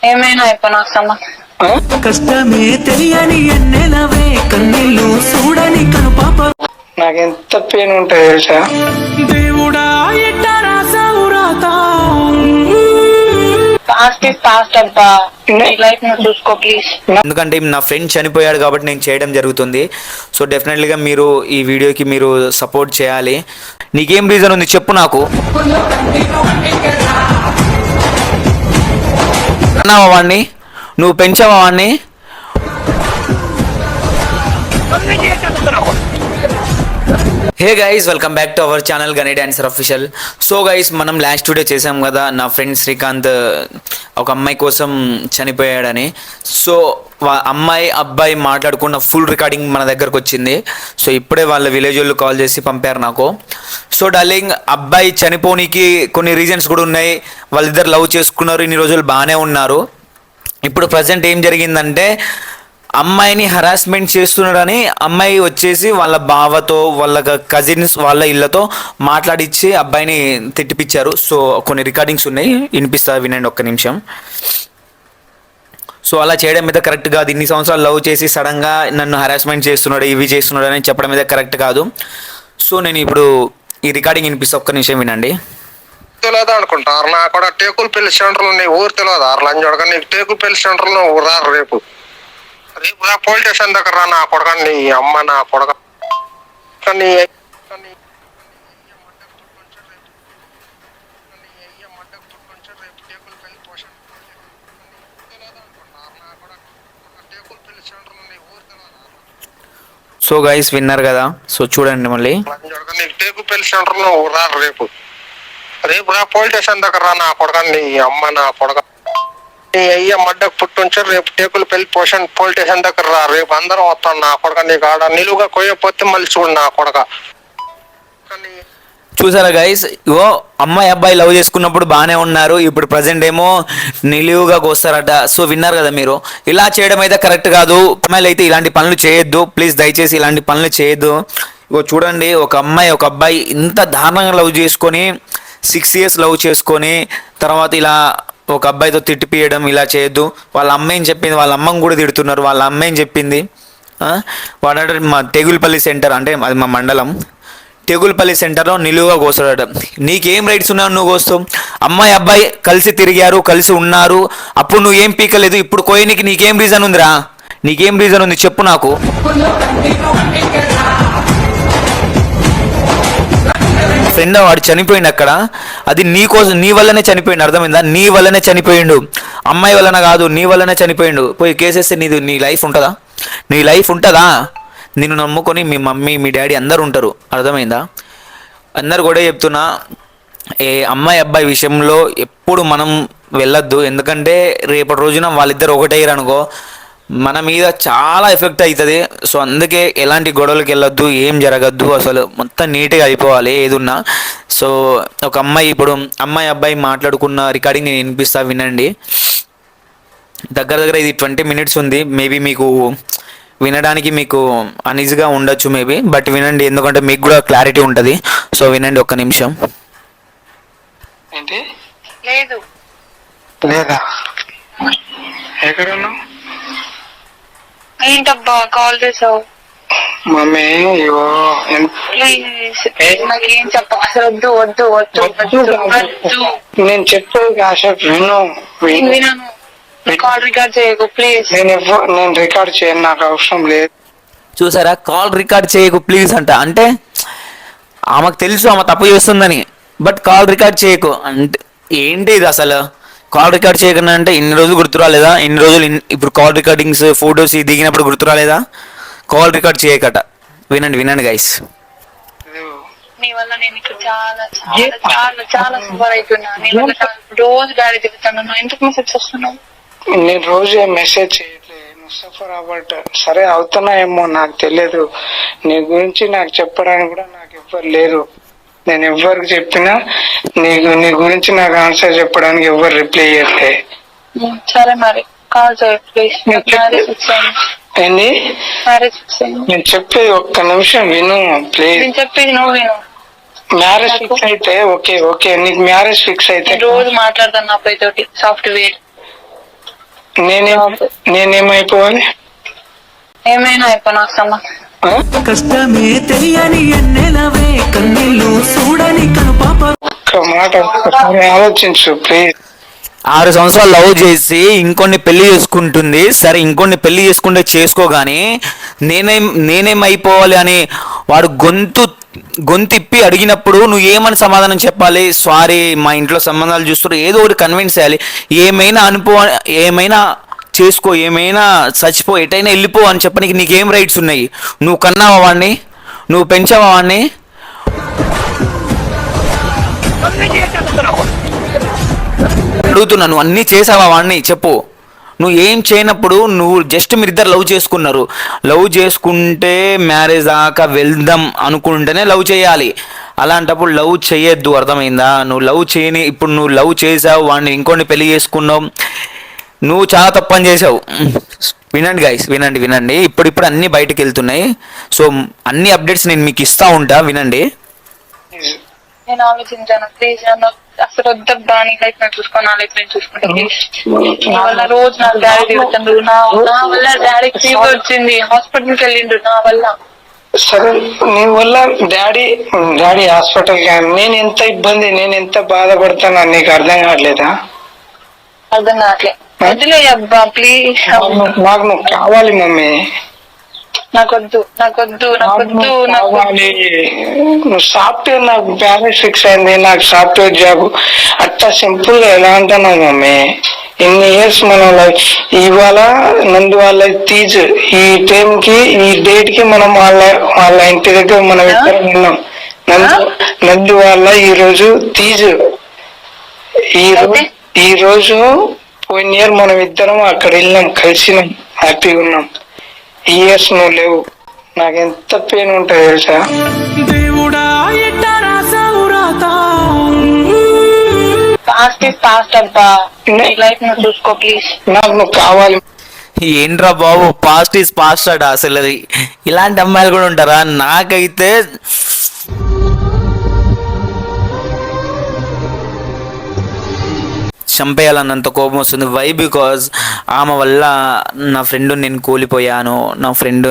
ఏమైనా అయిపోయినా కష్టమే తెలియని ఎన్నెలవే కన్నీళ్ళు చూడని కను పాప. నాకు ఎంత పెయిన్ ఉంటుంది తెలుసా దేవుడా ఎట్ట రాసావు రాత. పాస్ట్ ఇస్ పాస్ట్ అబ్బా, లైఫ్ ను చూసుకో ప్లీజ్. ఎందుకంటే నా ఫ్రెండ్ చనిపోయాడు కాబట్టి నేను చేయడం జరుగుతుంది. సో డెఫినెట్లీగా మీరు ఈ వీడియోకి మీరు సపోర్ట్ చేయాలి. నీకేం రీజన్ ఉంది చెప్పు నాకు. అన్నావా వాడిని? నువ్వు పెంచావా వాడిని? Hey guys, welcome back to our channel గనీ డాన్సర్ అఫీషియల్. సో గైస్, మనం లాస్ట్ వీడియో చేసాం కదా, నా ఫ్రెండ్ శ్రీకాంత్ ఒక అమ్మాయి కోసం చనిపోయాడని. సో అమ్మాయి అబ్బాయి మాట్లాడుకున్న ఫుల్ రికార్డింగ్ మన దగ్గరకు వచ్చింది. సో ఇప్పుడే వాళ్ళ విలేజ్ వాళ్ళు కాల్ చేసి పంపారు నాకు. సో డార్లింగ్, అబ్బాయి చనిపోనికి కొన్ని రీజన్స్ కూడా ఉన్నాయి. వాళ్ళిద్దరు లవ్ చేసుకున్నారు, ఇన్ని రోజులు బాగానే ఉన్నారు. ఇప్పుడు ప్రజెంట్ ఏం జరిగిందంటే, అమ్మాయిని హరాస్మెంట్ చేస్తున్నాడని అమ్మాయి వచ్చేసి వాళ్ళ బావతో వాళ్ళ కజిన్స్ వాళ్ళ ఇళ్ళతో మాట్లాడిచ్చి అబ్బాయిని తిట్టిపించారు. సో కొన్ని రికార్డింగ్స్ ఉన్నాయి, వినిపిస్తా, వినండి ఒక్క నిమిషం. సో అలా చేయడం మీద కరెక్ట్ కాదు. ఇన్ని సంవత్సరాలు లవ్ చేసి సడన్గా నన్ను హరాస్మెంట్ చేస్తున్నాడు, ఇవి చేస్తున్నాడు అని చెప్పడం మీద కరెక్ట్ కాదు. సో నేను ఇప్పుడు ఈ రికార్డింగ్ వినిపిస్తా, ఒక్క నిమిషం వినండి. తెలియదు అనుకుంటారు నా కూడా టేకుల పెళ్లి సెంటర్లు ఉన్నాయి, ఊరు తెలియదు అర్లని చూడక నీకు టేకుల పెళ్లి సెంటర్లు రారు. రేపు పోలీస్ స్టేషన్ దగ్గర రా నా కొడక, నీ అమ్మ నా కొడక. సో గైస్ విన్నారు కదా, సో చూడండి మళ్ళీ. నీకు టేకు పెళ్లి సెంటర్లు రారు. రేపు రా పోలీస్ స్టేషన్ దగ్గర రా నా కొడక, నీ అమ్మ నా కొడక. నీ అయ్య మడ్డకు పుట్టుంచారు, రేపు టేకులు పెళ్లి పోలీస్ స్టేషన్ దగ్గర రా. రేపు అందరం వస్తాను నా కొడక. నీకు ఆడ నిలువుగా కొయ్యపోతే మళ్ళీ చూడు నా కొడక. చూసారా గైస్, ఇగో అమ్మాయి అబ్బాయి లవ్ చేసుకున్నప్పుడు బాగానే ఉన్నారు, ఇప్పుడు ప్రజెంట్ ఏమో నిలువుగా కోస్తారట. సో విన్నారు కదా మీరు. ఇలా చేయడం అయితే కరెక్ట్ కాదు. అమ్మాయిలు అయితే ఇలాంటి పనులు చేయొద్దు ప్లీజ్, దయచేసి ఇలాంటి పనులు చేయొద్దు. ఇగో చూడండి, ఒక అమ్మాయి ఒక అబ్బాయి ఇంత దారుణంగా లవ్ చేసుకొని 6 years లవ్ చేసుకొని తర్వాత ఇలా ఒక అబ్బాయితో తిట్టిపియడం ఇలా చేయొద్దు. వాళ్ళ అమ్మాయిని చెప్పింది, వాళ్ళ అమ్మని కూడా తిడుతున్నారు. వాళ్ళ అమ్మాయిని చెప్పింది వాడంటే మా తెగులపల్లి సెంటర్, అంటే అది మా మండలం, తెగులపల్లి సెంటర్లో నిలువుగా కోస్తాడట. నీకేం రైట్స్ ఉన్నావు నువ్వు కోస్తావు? అమ్మాయి అబ్బాయి కలిసి తిరిగారు, కలిసి ఉన్నారు, అప్పుడు నువ్వు ఏం పీకలేదు. ఇప్పుడు కోయనికి నీకేం రీజన్ ఉందిరా? నీకేం రీజన్ ఉంది చెప్పు నాకు. ఫ్రెండ్ వాడు చనిపోయిండు అక్కడ, అది నీ కోసం, నీ వల్లనే చనిపోయిండు, అర్థమైందా? నీ వల్లనే చనిపోయిండు, అమ్మాయి వలన కాదు, నీ వల్లనే చనిపోయిండు. పోయి కేసేస్తే నీ లైఫ్ ఉంటుందా? నీ లైఫ్ ఉంటుందా? నిన్ను నమ్ముకొని మీ మమ్మీ మీ డాడీ అందరు ఉంటారు, అర్థమైందా? అందరు కూడా చెప్తున్నా, ఏ అమ్మాయి అబ్బాయి విషయంలో ఎప్పుడు మనం వెళ్ళొద్దు. ఎందుకంటే రేపటి రోజున వాళ్ళిద్దరు ఒకటయ్యారు అనుకో, మన మీద చాలా ఎఫెక్ట్ అవుతుంది. సో అందుకే ఎలాంటి గొడవలకి వెళ్ళొద్దు, ఏం జరగద్దు, అసలు మొత్తం నీట్గా అయిపోవాలి ఏదున్నా. సో ఒక అమ్మాయి, ఇప్పుడు అమ్మాయి అబ్బాయి మాట్లాడుకున్న రికార్డింగ్ నేను వినిపిస్తా, వినండి. దగ్గర ఇది 20 minutes ఉంది. మేబీ మీకు వినడానికి మీకు అన్ఈజీగా ఉండొచ్చు మేబీ, బట్ వినండి, ఎందుకంటే మీకు కూడా క్లారిటీ ఉంటుంది. సో వినండి ఒక్క నిమిషం. ఏంటి లేదు లేదా ఎక్కడ ఉన్నావు? ఏంటబ్బా కాల్ చేసావు? మమ్మీ ఇవో ప్లీజ్ నాకేం చెప్ప, అసలు వద్దు వద్దు వద్దు వద్దు. నేను చెప్పేది ఆశ విను. వినాను, కాల్ రికార్డ్ చేయకు ప్లీజ్. నేను రికార్డ్ చేయను, నాకు అవసరం లేదు. చూసారా, కాల్ రికార్డ్ చేయకు ప్లీజ్ అంటే ఆమెకు తెలుసు ఆమె తప్పు చేస్తుందని, బట్ కాల్ రికార్డ్ చేయకు అంటే ఏంటి ఇది అసలు? కాల్ రికార్డ్ చేయకుండా అంటే ఇన్ని రోజులు గుర్తురాలేదా? ఇన్ని రోజులు ఇప్పుడు కాల్ రికార్డింగ్స్ ఫొటోస్ దిగినప్పుడు గుర్తురాలేదా? Call record చేయకట. వినండి గైస్. నీ వల్ల నేను ఇక్కడ చాలా చాలా చాలా చాలా సఫర్ అవుతున్నా. నీ వల్ల రోజు డాడీ తిరుగుతాను. ఎందుకు మెసేజ్ వస్తున్నావు? నేను రోజు మెసేజ్ చేయట్లేదు, నువ్వు సఫర్ అవ్వట. సరే అవుతున్నాయేమో నాకు తెలియదు. నీ గురించి నాకు చెప్పడానికి కూడా నాకు ఎవ్వరు లేరు. నేను ఎవ్వరికి చెప్పినా నీ గురించి నాకు ఆన్సర్ చెప్పడానికి ఎవ్వరు రిప్లై చేయట్లే. సరే మరి కాల్ చేయ ప్లీజ్. ఏంది నేను చెప్పేది? ఒక్క నిమిషం విను ప్లీజ్. నేను చెప్పేది నువ్వు విను. మ్యారేజ్ ఫిక్స్ అయితే ఓకే, నీకు మ్యారేజ్ ఫిక్స్ అయితే రోజు మాట్లాడతాను నా అబ్బాయి తోటి సాఫ్ట్వేర్. నేనేమైపోవాలి? ఏమైనా అయిపో నాకు సంబంధం. కష్టమే తెలియని ఎన్నెలవే కన్నీళ్ళు చూడని కనుపాప ఒక్క మాట ఒక్కసారి ఆలోచించు ప్లీజ్. 6 సంవత్సరాలు లవ్ చేసి ఇంకొన్ని పెళ్లి చేసుకుంటుంది. సరే ఇంకొన్ని పెళ్లి చేసుకుంటే చేసుకో కానీ నేనేమైపోవాలి అని వాడు గొంతిప్పి అడిగినప్పుడు నువ్వు ఏమని సమాధానం చెప్పాలి? సారీ మా ఇంట్లో సంబంధాలు చూస్తారు, ఏదో ఒకటి కన్విన్స్ చేయాలి. ఏమైనా చేసుకో, ఏమైనా చచ్చిపో, ఎటైనా వెళ్ళిపో అని చెప్పడానికి నీకేం రైట్స్ ఉన్నాయి? నువ్వు కన్నావా వాడిని? నువ్వు పెంచావా వాడిని? అడుగుతున్నాను, అన్నీ చేసావా వాడిని? చెప్పు. నువ్వు ఏం చేయనప్పుడు నువ్వు జస్ట్ మీరిద్దరు లవ్ చేసుకున్నారు. లవ్ చేసుకుంటే మ్యారేజ్ దాకా వెళ్దాం అనుకుంటేనే లవ్ చేయాలి. అలాంటప్పుడు లవ్ చేయొద్దు, అర్థమైందా? నువ్వు లవ్ చేయని, ఇప్పుడు నువ్వు లవ్ చేసావు, వాడిని ఇంకోటి పెళ్లి చేసుకున్నావు, నువ్వు చాలా తప్పని చేసావు. వినండి గైస్, వినండి. ఇప్పుడు అన్నీ బయటకు వెళ్తున్నాయి. సో అన్ని అప్డేట్స్ నేను మీకు ఇస్తా ఉంటా, వినండి. నేను ఆలోచించాను ప్లీజ్. నన్ను అసలు వద్దబ్బా, నీ లైఫ్ నేను చూసుకో, నా లైఫ్ నేను చూసుకుంటా ప్లీజ్. నీ వల్ల రోజు నాకు డాడీ తిరుగుతుండ్రు, నా వల్ల డాడీకి ఫీవర్ వచ్చింది, హాస్పిటల్కి వెళ్ళిండ్రు నా వల్ల. సరే నీ వల్ల డాడీ హాస్పిటల్ నేను ఎంత బాధపడతాను నీకు అర్థం కావట్లేదా? అర్థం కావట్లే. వద్దులే అబ్బా ప్లీజ్. నాకు నువ్వు కావాలి మమ్మీ. నాకొద్దు. నువ్వు సాఫ్ట్వేర్, నాకు ప్యారేజ్ ఫిక్స్ అయింది, నాకు సాఫ్ట్వేర్ జాబ్. అట్లా సింపుల్ గా ఎలా అంటున్నావు మమ్మీ? ఇన్ని ఇయర్స్ మనం ఇవాళ నందు వాళ్ళ తీజ్ ఈ టైం కి ఈ డేట్ కి మనం వాళ్ళ ఇంటి దగ్గర మనం ఇద్దరం ఉన్నాం. నందు వాళ్ళ ఈ రోజు తీజ్. ఈ రోజు పోయిన ఇయర్ మనం ఇద్దరం అక్కడ వెళ్ళినాం, కలిసినాం, హ్యాపీగా ఉన్నాం. ఇయర్స్ నువ్వు లేవు, నాకు ఎంత పెయిన్ ఉంటుంది తెలుసా? దేవుడా ఎట్ట రాసావు రాత. పాస్ట్ అబ్బా, నీ లైఫ్ నువ్వు చూసుకో ప్లీజ్. నాకు నువ్వు కావాలి. ఏంట్రా బాబు, పాస్ట్ ఈజ్ పాస్ట్ అట. అసలు ఇలాంటి అమ్మాయిలు కూడా ఉంటారా? నాకైతే చంపేయాలన్నంత కోపం వస్తుంది. వై? బికాజ్ ఆమె వల్ల నా ఫ్రెండ్ నేను కోల్పోయాను,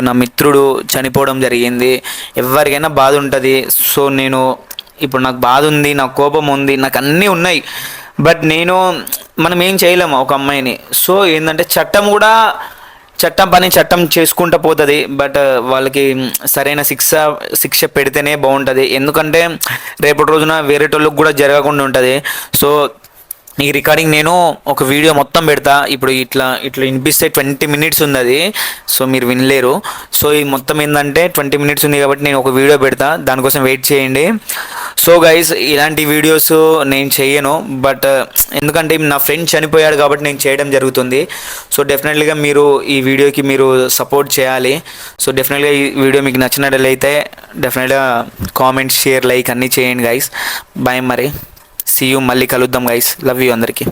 నా మిత్రుడు చనిపోవడం జరిగింది. ఎవరికైనా బాధ ఉంటుంది. సో ఇప్పుడు నాకు బాధ ఉంది, నాకు కోపం ఉంది, నాకు అన్నీ ఉన్నాయి. బట్ మనం ఏం చేయలేము ఒక అమ్మాయిని. సో ఏంటంటే చట్టం చేసుకుంటూ పోతుంది. బట్ వాళ్ళకి సరైన శిక్ష పెడితేనే బాగుంటుంది. ఎందుకంటే రేపటి రోజున వేరేటోళ్ళకి కూడా జరగకుండా ఉంటుంది. సో ఈ రికార్డింగ్ నేను ఒక వీడియో మొత్తం పెడతా. ఇప్పుడు ఇట్లా వినిపిస్తే 20 minutes ఉంది అది, సో మీరు వినలేరు. సో ఈ మొత్తం ఏంటంటే 20 minutes ఉంది కాబట్టి నేను ఒక వీడియో పెడతా, దానికోసం వెయిట్ చేయండి. సో గైస్, ఇలాంటి వీడియోస్ నేను చేయను, బట్ ఎందుకంటే నా ఫ్రెండ్ చనిపోయాడు కాబట్టి నేను చేయడం జరుగుతుంది. సో డెఫినెట్లీగా మీరు ఈ వీడియోకి మీరు సపోర్ట్ చేయాలి. సో డెఫినెట్గా ఈ వీడియో మీకు నచ్చినట్లయితే డెఫినెట్గా కామెంట్, షేర్, లైక్ అన్నీ చేయండి గైస్. బాయ్ మరి. సీ యూ, మళ్ళీ కలుద్దాం గైస్. లవ్ యూ అందరికీ.